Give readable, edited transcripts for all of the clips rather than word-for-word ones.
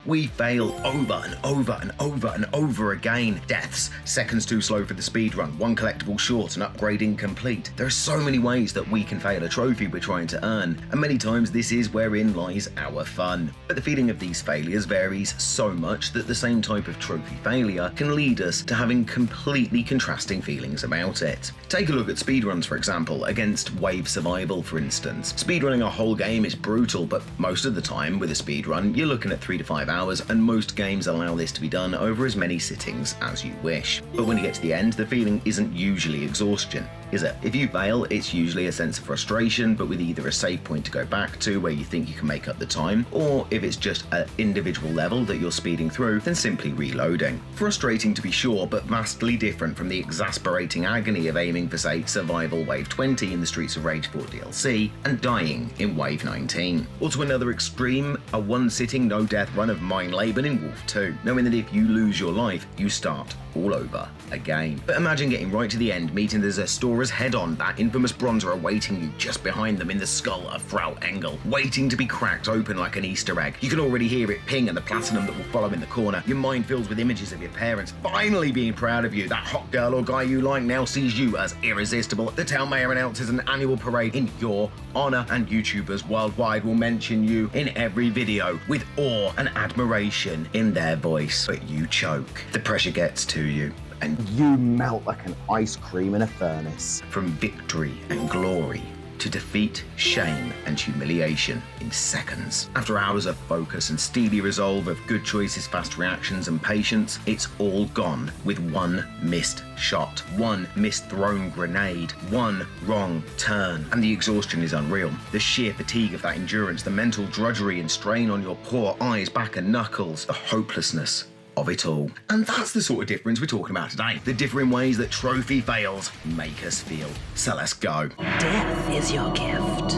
We fail over and over and over and over again. Deaths, seconds too slow for the speedrun, one collectible short, an upgrade incomplete. There are so many ways that we can fail a trophy we're trying to earn, and many times this is wherein lies our fun. But the feeling of these failures varies so much that the same type of trophy failure can lead us to having completely contrasting feelings about it. Take a look at speedruns, for example, against wave survival, for instance. Speedrunning a whole game is brutal, but most of the time with a speedrun, you're looking at 3 to 5 hours, and most games allow this to be done over as many sittings as you wish. But when you get to the end, the feeling isn't usually exhaustion, is it? If you fail, it's usually a sense of frustration, but with either a save point to go back to where you think you can make up the time, or if it's just an individual level that you're speeding through, then simply reloading. Frustrating to be sure, but vastly different from the exasperating agony of aiming for, say, Survival Wave 20 in the Streets of Rage 4 DLC and dying in Wave 19. Or to another extreme, a one-sitting no-death run of Mine Laban in Wolf 2, knowing that if you lose your life, you start all over again. But imagine getting right to the end, meeting the Zestoras head-on, that infamous bronzer awaiting you just behind them in the skull of Frau Engel, waiting to be cracked open like an Easter egg. You can already hear it ping and the platinum that will follow in the corner. Your mind fills with images of your parents finally being proud of you. That hot girl or guy you like now sees you as irresistible. The town mayor announces an annual parade in your honor, and YouTubers worldwide will mention you in every video with awe and admiration in their voice. But you choke. The pressure gets to you, and you melt like an ice cream in a furnace. From victory and glory to defeat, shame, and humiliation in seconds. After hours of focus and steely resolve of good choices, fast reactions, and patience, it's all gone with one missed shot, one missed thrown grenade, one wrong turn, and the exhaustion is unreal. The sheer fatigue of that endurance, the mental drudgery and strain on your poor eyes, back, and knuckles, the hopelessness of it all. And that's the sort of difference we're talking about today. The differing ways that trophy fails make us feel. So let's go. Death is your gift.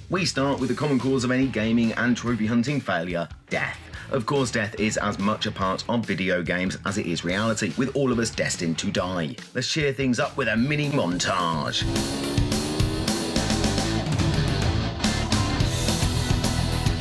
We start with the common cause of any gaming and trophy hunting failure: death. Of course, death is as much a part of video games as it is reality, with all of us destined to die. Let's cheer things up with a mini montage.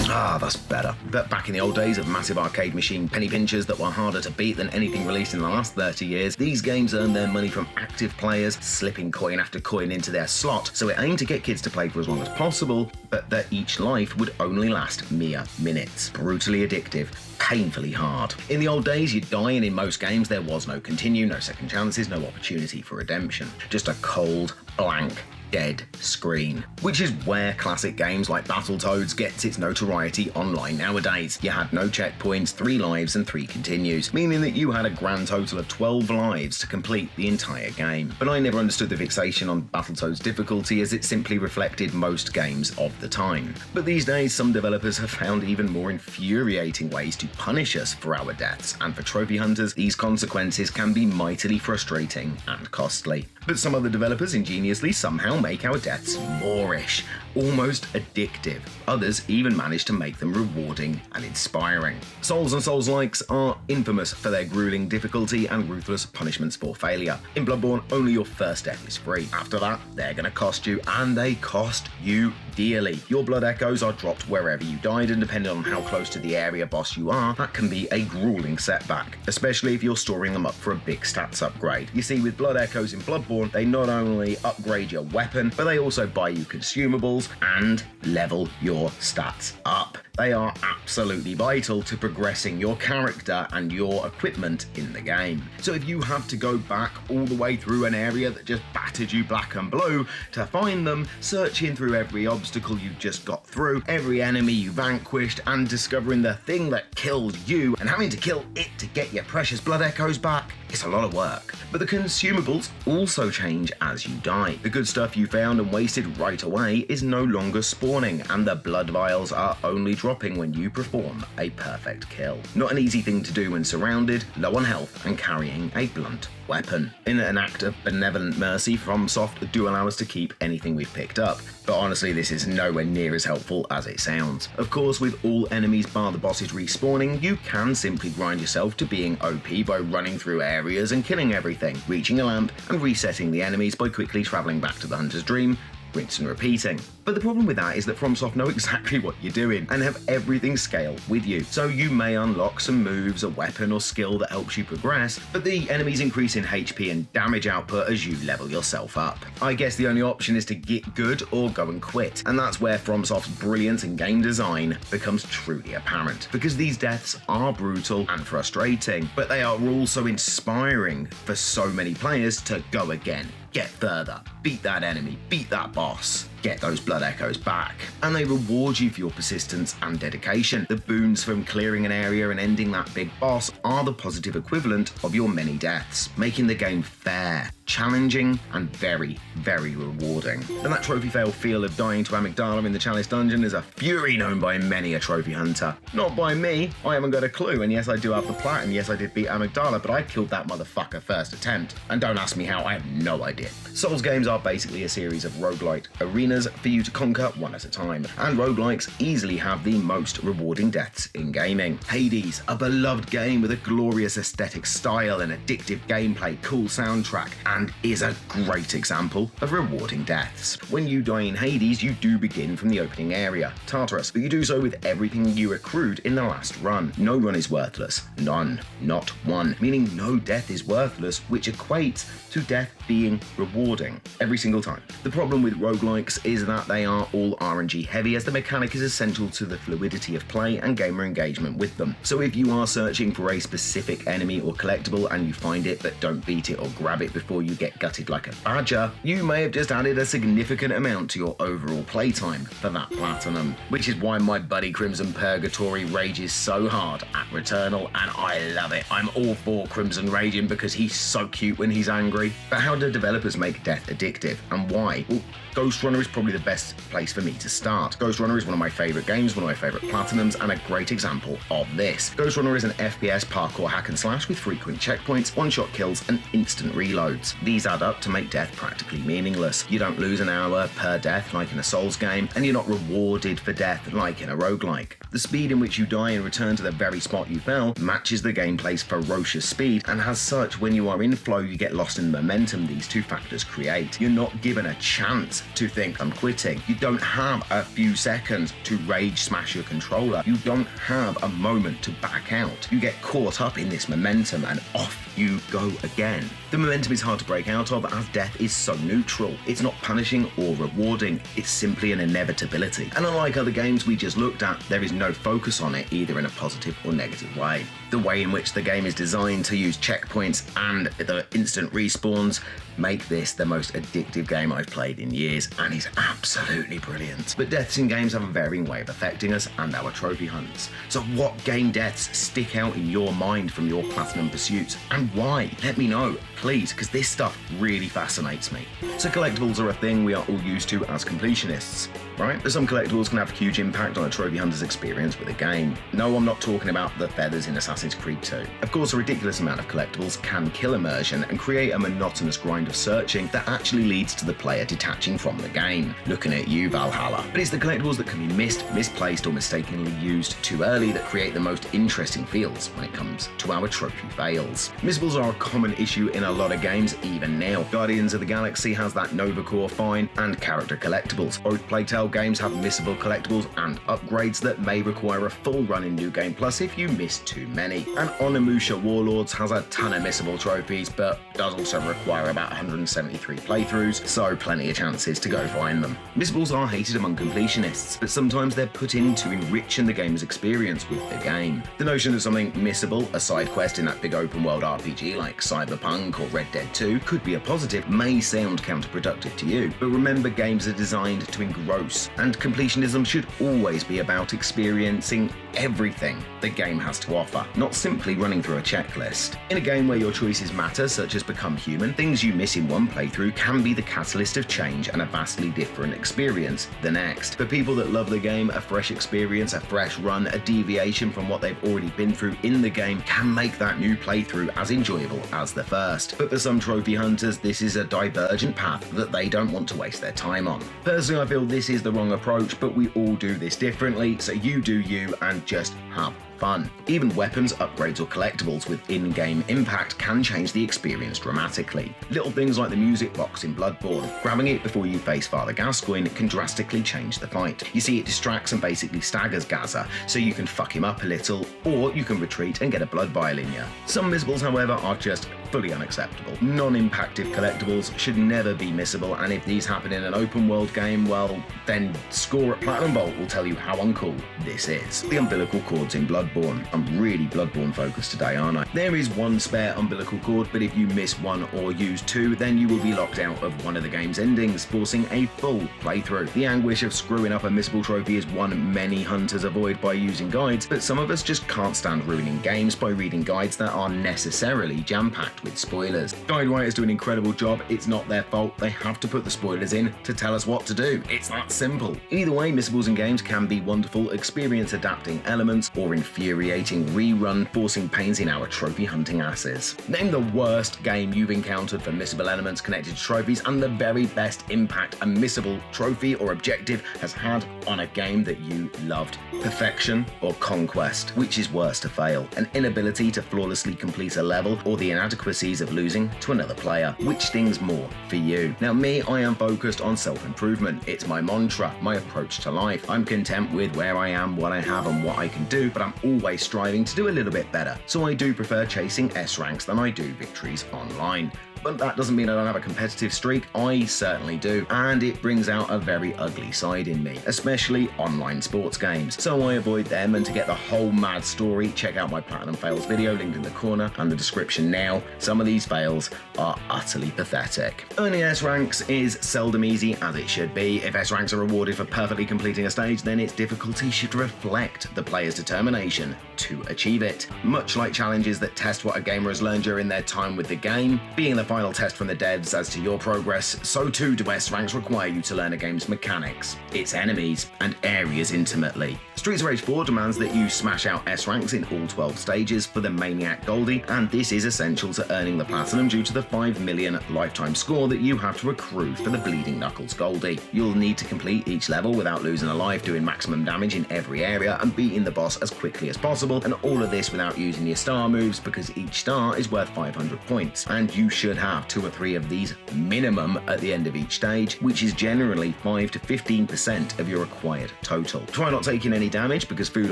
Ah, that's better. But back in the old days of massive arcade machine penny pinchers that were harder to beat than anything released in the last 30 years, these games earned their money from active players slipping coin after coin into their slot, so it aimed to get kids to play for as long as possible, but that each life would only last mere minutes. Brutally addictive, painfully hard. In the old days, you'd die, and in most games there was no continue, no second chances, no opportunity for redemption. Just a cold, blank, dead screen, which is where classic games like Battletoads gets its notoriety online nowadays. You had no checkpoints, 3 lives and 3 continues, meaning that you had a grand total of 12 lives to complete the entire game. But I never understood the fixation on Battletoads difficulty, as it simply reflected most games of the time. But these days, some developers have found even more infuriating ways to punish us for our deaths, and for trophy hunters, these consequences can be mightily frustrating and costly. But some other developers ingeniously somehow make our deaths moreish, almost addictive. Others even manage to make them rewarding and inspiring. Souls and Souls-likes are infamous for their grueling difficulty and ruthless punishments for failure. In Bloodborne, only your first death is free. After that, they're going to cost you, and they cost you dearly. Your blood echoes are dropped wherever you died, and depending on how close to the area boss you are, that can be a grueling setback, especially if you're storing them up for a big stats upgrade. You see, with blood echoes in Bloodborne, they not only upgrade your weapon, but they also buy you consumables and level your stats up. They are absolutely vital to progressing your character and your equipment in the game. So if you have to go back all the way through an area that just battered you black and blue to find them, searching through every obstacle you just got through, every enemy you vanquished, and discovering the thing that killed you, and having to kill it to get your precious blood echoes back, it's a lot of work. But the consumables also change as you die. The good stuff you found and wasted right away is no longer spawning, and the blood vials are only dropping when you perform a perfect kill. Not an easy thing to do when surrounded, low on health, and carrying a blunt weapon. In an act of benevolent mercy, FromSoft do allow us to keep anything we've picked up, but honestly this is nowhere near as helpful as it sounds. Of course, with all enemies bar the bosses respawning, you can simply grind yourself to being OP by running through areas and killing everything, reaching a lamp and resetting the enemies by quickly travelling back to the Hunter's Dream, rinse and repeating. But the problem with that is that FromSoft know exactly what you're doing and have everything scaled with you. So you may unlock some moves, a weapon or skill that helps you progress, but the enemies increase in HP and damage output as you level yourself up. I guess the only option is to get good or go and quit, and that's where FromSoft's brilliance in game design becomes truly apparent, because these deaths are brutal and frustrating, but they are also inspiring for so many players to go again, get further, beat that enemy, beat that boss, get those blood echoes back. And they reward you for your persistence and dedication. The boons from clearing an area and ending that big boss are the positive equivalent of your many deaths, making the game fair, challenging, and very, very rewarding. And that trophy fail feel of dying to Amygdala in the Chalice dungeon is a fury known by many a trophy hunter. Not by me, I haven't got a clue, and yes I do have the plat, and yes I did beat Amygdala, but I killed that motherfucker first attempt, and don't ask me how, I have no idea. Souls games are basically a series of roguelite arenas for you to conquer one at a time, and roguelikes easily have the most rewarding deaths in gaming. Hades, a beloved game with a glorious aesthetic style and addictive gameplay, cool soundtrack, and is a great example of rewarding deaths. When you die in Hades, you do begin from the opening area, Tartarus, but you do so with everything you accrued in the last run. No run is worthless. None. Not one. Meaning no death is worthless, which equates to death being rewarding every single time. The problem with roguelikes is that they are all RNG heavy, as the mechanic is essential to the fluidity of play and gamer engagement with them. So if you are searching for a specific enemy or collectible and you find it but don't beat it or grab it before you get gutted like a badger, you may have just added a significant amount to your overall playtime for that platinum, which is why my buddy Crimson Purgatory rages so hard at Returnal, and I love it. I'm all for Crimson raging because he's so cute when he's angry. But how do developers make death addictive, and why? Well, Ghost Runner is probably the best place for me to start. Ghost Runner is one of my favourite games, one of my favourite platinums, and a great example of this. Ghost Runner is an FPS parkour hack and slash with frequent checkpoints, one-shot kills, and instant reloads. These add up to make death practically meaningless. You don't lose an hour per death like in a Souls game, and you're not rewarded for death like in a roguelike. The speed in which you die and return to the very spot you fell matches the gameplay's ferocious speed, and as such, when you are in flow, you get lost in the momentum these two factors create. You're not given a chance to think I'm quitting. You don't have a few seconds to rage smash your controller. You don't have a moment to back out. You get caught up in this momentum and off you go again. The momentum is hard to break out of, as death is so neutral. It's not punishing or rewarding, it's simply an inevitability. And unlike other games we just looked at, there is no focus on it either in a positive or negative way. The way in which the game is designed to use checkpoints and the instant respawns make this the most addictive game I've played in years, and is absolutely brilliant. But deaths in games have a varying way of affecting us and our trophy hunts. So what game deaths stick out in your mind from your platinum pursuits, and why? Let me know, please, because this stuff really fascinates me. So collectibles are a thing we are all used to as completionists, right? But some collectibles can have a huge impact on a trophy hunter's experience with a game. No, I'm not talking about the feathers in Assassin's Creed 2. Of course, a ridiculous amount of collectibles can kill immersion and create a monotonous grind of searching that actually leads to the player detaching from the game. Looking at you, Valhalla. But it's the collectibles that can be missed, misplaced, or mistakenly used too early that create the most interesting feels when it comes to our trophy fails. Missables are a common issue in a lot of games even now. Guardians of the Galaxy has that Nova Core fine and character collectibles. Both Plague Tale games have missable collectibles and upgrades that may require a full run in New Game Plus if you miss too many. And Onimusha Warlords has a ton of missable trophies, but does also require about 173 playthroughs, so plenty of chances to go find them. Missables are hated among completionists, but sometimes they're put in to enrich the gamer's experience with the game. The notion that something missable, a side quest in that big open world RPG like Cyberpunk or Red Dead 2, could be a positive may sound counterproductive to you, but remember, games are designed to engross, and completionism should always be about experiencing everything the game has to offer, not simply running through a checklist. In a game where your choices matter, such as Become Human, things you miss in one playthrough can be the catalyst of change and a vastly different experience the next. For people that love the game, a fresh experience, a fresh run, a deviation from what they've already been through in the game can make that new playthrough as enjoyable as the first. But for some trophy hunters, this is a divergent path that they don't want to waste their time on. Personally, I feel this is the wrong approach, but we all do this differently, so you do you and just have fun. Even weapons, upgrades or collectibles with in-game impact can change the experience dramatically. Little things like the music box in Bloodborne. Grabbing it before you face Father Gascoigne can drastically change the fight. You see, it distracts and basically staggers Gaza, so you can fuck him up a little, or you can retreat and get a blood vial in you. Some missables, however, are just fully unacceptable. Non-impactive collectibles should never be missable, and if these happen in an open world game, well, then Score at Platinum Bolt will tell you how uncool this is. The umbilical cords in Bloodborne. I'm really Bloodborne focused today, aren't I? There is one spare umbilical cord, but if you miss one or use two, then you will be locked out of one of the game's endings, forcing a full playthrough. The anguish of screwing up a missable trophy is one many hunters avoid by using guides, but some of us just can't stand ruining games by reading guides that are necessarily jam-packed with spoilers. Guide writers do an incredible job. It's not their fault. They have to put the spoilers in to tell us what to do. It's that simple. Either way, missables in games can be wonderful, experience adapting elements, or infuriating rerun, forcing pains in our trophy hunting asses. Name the worst game you've encountered for missable elements connected to trophies and the very best impact a missable trophy or objective has had on a game that you loved. Perfection or conquest? Which is worse to fail? An inability to flawlessly complete a level, or the inadequacies of losing to another player? Which stings more for you? Now me, I am focused on self-improvement. It's my mantra, my approach to life. I'm content with where I am, what I have and what I can do, but I'm always striving to do a little bit better. So I do prefer chasing S ranks than I do victories online. But that doesn't mean I don't have a competitive streak. I certainly do, and it brings out a very ugly side in me, especially online sports games. So I avoid them, and to get the whole mad story, check out my Platinum Fails video linked in the corner and the description now. Some of these fails are utterly pathetic. Earning S ranks is seldom easy, as it should be. If S ranks are rewarded for perfectly completing a stage, then its difficulty should reflect the player's determination to achieve it. Much like challenges that test what a gamer has learned during their time with the game, being the final test from the devs as to your progress, so too do S ranks require you to learn a game's mechanics, its enemies, and areas intimately. Streets of Rage 4 demands that you smash out S ranks in all 12 stages for the Maniac Goldie, and this is essential to earning the Platinum due to the 5 million lifetime score that you have to accrue for the Bleeding Knuckles Goldie. You'll need to complete each level without losing a life, doing maximum damage in every area, and beating the boss as quickly as possible, and all of this without using your star moves, because each star is worth 500 points, and you should have 2 or 3 of these minimum at the end of each stage, which is generally 5 to 15% of your required total. Try not taking any damage, because food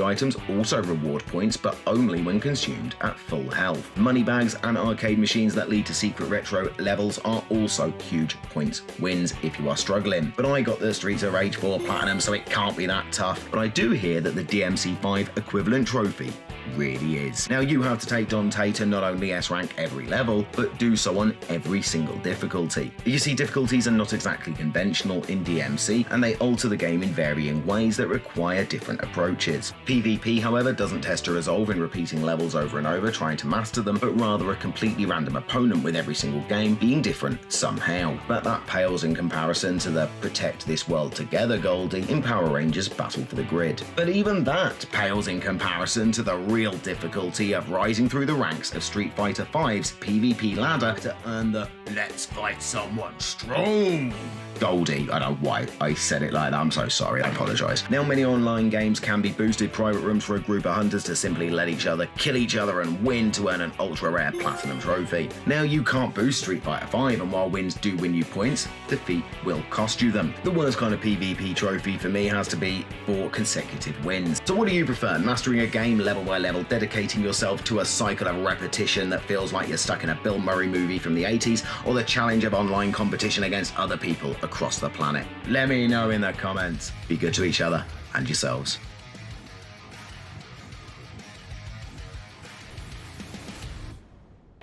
items also reward points, but only when consumed at full health. Money bags and arcade machines that lead to secret retro levels are also huge points wins if you are struggling. But I got the Streets of Rage 4 Platinum, so it can't be that tough. But I do hear that the DMC5 equivalent trophy really is. Now you have to take Dante to not only S rank every level, but do so on every single difficulty. You see, difficulties are not exactly conventional in DMC, and they alter the game in varying ways that require different approaches. PvP, however, doesn't test a resolve in repeating levels over and over trying to master them, but rather a completely random opponent with every single game being different somehow. But that pales in comparison to the Protect This World Together Goldie in Power Rangers Battle for the Grid. But even that pales in comparison to the real difficulty of rising through the ranks of Street Fighter V's PvP ladder to earn the Let's Fight Someone Strong Goldie. I don't know why I said it like that. I'm so sorry. I apologise. Now, many online games can be boosted private rooms for a group of hunters to simply let each other kill each other and win to earn an ultra rare platinum trophy. Now, you can't boost Street Fighter V, and while wins do win you points, defeat will cost you them. The worst kind of PvP trophy for me has to be 4 consecutive wins. So what do you prefer? Mastering a game level by level, dedicating yourself to a cycle of repetition that feels like you're stuck in a Bill Murray movie from the 80s, or the challenge of online competition against other people across the planet? Let me know in the comments. Be good to each other and yourselves.